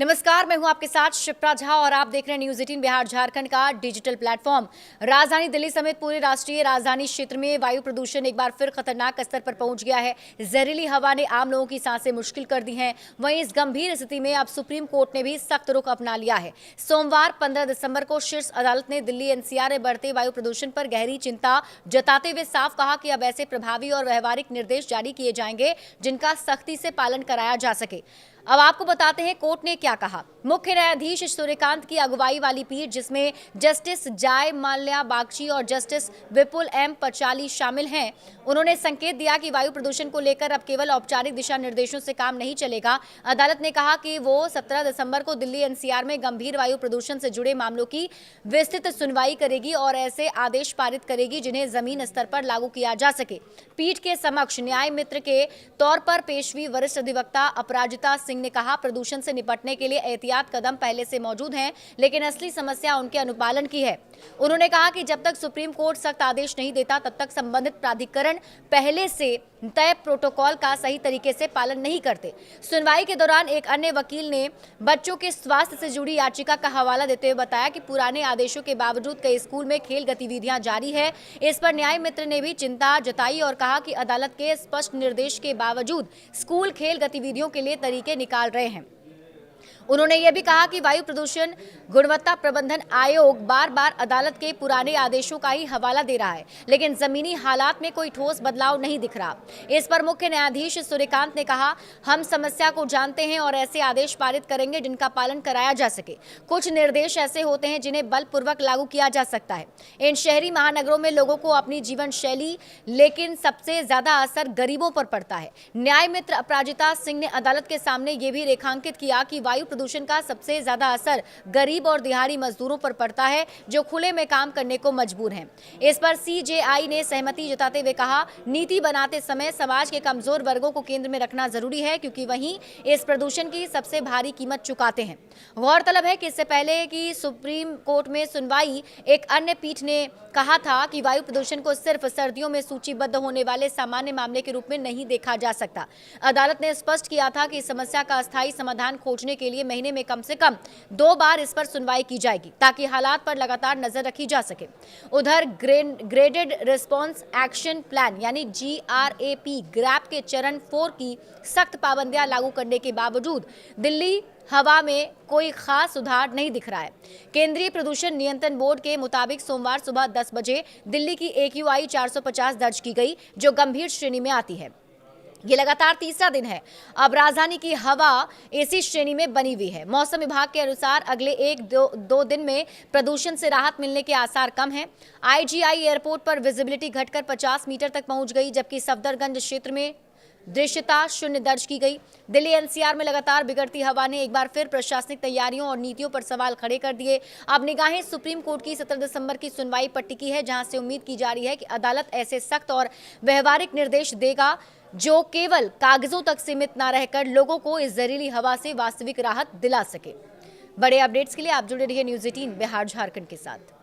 नमस्कार, मैं हूं आपके साथ शिप्रा झा और आप देख रहे हैं न्यूज 18 बिहार झारखंड का डिजिटल प्लेटफॉर्म। राजधानी दिल्ली समेत पूरे राष्ट्रीय राजधानी क्षेत्र में वायु प्रदूषण एक बार फिर खतरनाक स्तर पर पहुंच गया है। जहरीली हवा ने आम लोगों की सांसें मुश्किल कर दी हैं। वहीं इस गंभीर स्थिति में अब सुप्रीम कोर्ट ने भी सख्त रुख अपना लिया है। सोमवार 15 दिसंबर को शीर्ष अदालत ने दिल्ली एनसीआर में बढ़ते वायु प्रदूषण पर गहरी चिंता जताते हुए साफ कहा कि अब ऐसे प्रभावी और व्यवहारिक निर्देश जारी किए जाएंगे जिनका सख्ती से पालन कराया जा सके। अब आपको बताते हैं कोर्ट ने क्या कहा। मुख्य न्यायाधीश सूर्यकांत की अगुवाई वाली पीठ, जिसमें जस्टिस जय माल्या बागची और जस्टिस विपुल एम पचाली शामिल हैं, उन्होंने संकेत दिया कि वायु प्रदूषण को लेकर अब केवल औपचारिक दिशा निर्देशों से काम नहीं चलेगा। अदालत ने कहा कि वो 17 दिसंबर को दिल्ली एनसीआर में गंभीर वायु प्रदूषण से जुड़े मामलों की विस्तृत सुनवाई करेगी और ऐसे आदेश पारित करेगी जिन्हें जमीन स्तर पर लागू किया जा सके। पीठ के समक्ष न्याय मित्र के तौर पर पेश हुई वरिष्ठ अधिवक्ता अपराजिता सिंह ने कहा, प्रदूषण से निपटने के लिए एहतियात कदम पहले से मौजूद हैं, लेकिन असली समस्या उनके अनुपालन की है। उन्होंने कहा कि जब तक सुप्रीम कोर्ट सख्त आदेश नहीं देता तब तक संबंधित प्राधिकरण पहले से तय प्रोटोकॉल का सही तरीके से पालन नहीं करते। सुनवाई के दौरान एक अन्य वकील ने बच्चों के स्वास्थ्य से जुड़ी याचिका का हवाला देते हुए बताया कि पुराने आदेशों के बावजूद कई स्कूल में खेल गतिविधियां जारी है। इस पर न्याय मित्र ने भी चिंता जताई और कहा कि अदालत के स्पष्ट निर्देश के बावजूद स्कूल खेल गतिविधियों के लिए तरीके निकाल रहे हैं। उन्होंने यह भी कहा कि वायु प्रदूषण गुणवत्ता प्रबंधन आयोग बार बार अदालत के पुराने आदेशों का ही हवाला दे रहा है, लेकिन जमीनी हालात में कोई ठोस बदलाव नहीं दिख रहा। इस पर मुख्य न्यायाधीश सूर्यकांत ने कहा, हम समस्या को जानते हैं और ऐसे आदेश पारित करेंगे जिनका पालन कराया जा सके। कुछ निर्देश ऐसे होते हैं जिन्हें बलपूर्वक लागू किया जा सकता है। इन शहरी महानगरों में लोगों को अपनी जीवन शैली, लेकिन सबसे ज्यादा असर गरीबों पर पड़ता है। न्याय मित्र अपराजिता सिंह ने अदालत के सामने ये भी रेखांकित किया कि वायु प्रदूषण का सबसे ज्यादा असर गरीब और दिहाड़ी मजदूरों पर पड़ता है जो खुले में काम करने को मजबूर हैं। इस पर सीजेआई ने सहमति जताते हुए कहा, नीति बनाते समय समाज के कमजोर वर्गों को केंद्र में रखना जरूरी है क्योंकि वही इस प्रदूषण की सबसे भारी कीमत चुकाते हैं। गौरतलब है कि इससे पहले कि सुप्रीम कोर्ट में सुनवाई, एक अन्य पीठ ने कहा था कि वायु प्रदूषण को सिर्फ सर्दियों में सूचीबद्ध होने वाले सामान्य मामले के रूप में नहीं देखा जा सकता। अदालत ने स्पष्ट किया था कि इस समस्या का अस्थायी समाधान खोजने के लिए महीने में कम से कम 2 बार इस पर सुनवाई की जाएगी ताकि हालात पर लगातार नजर रखी जा सके। उधर ग्रेडेड रिस्पांस एक्शन प्लान यानी GRAP ग्रैप के चरण 4 की सख्त पाबंदियां लागू करने के बावजूद दिल्ली हवा में कोई खास सुधार नहीं दिख रहा है। केंद्रीय प्रदूषण नियंत्रण बोर्ड के मुताबिक सोमवार सुबह 10 बजे दिल्ली की AQI 450 दर्ज की गई, जो गंभीर श्रेणी में आती है। ये लगातार तीसरा दिन है अब राजधानी की हवा इसी श्रेणी में बनी हुई है। मौसम विभाग के अनुसार अगले 1-2 दिन में प्रदूषण से राहत मिलने के आसार कम हैं। IGI एयरपोर्ट पर विजिबिलिटी घटकर 50 मीटर तक पहुंच गई, जबकि सफदरगंज क्षेत्र में दृश्यता 0 दर्ज की गई। दिल्ली एनसीआर में लगातार बिगड़ती हवा ने एक बार फिर प्रशासनिक तैयारियों और नीतियों पर सवाल खड़े कर दिए। अब निगाहें सुप्रीम कोर्ट की 17 दिसंबर की सुनवाई पर टिकी है, जहां से उम्मीद की जा रही है कि अदालत ऐसे सख्त और व्यवहारिक निर्देश देगा जो केवल कागजों तक सीमित न रहकर लोगों को इस जहरीली हवा से वास्तविक राहत दिला सके। बड़े अपडेट्स के लिए आप जुड़े रहिए न्यूज 18 बिहार झारखंड के साथ।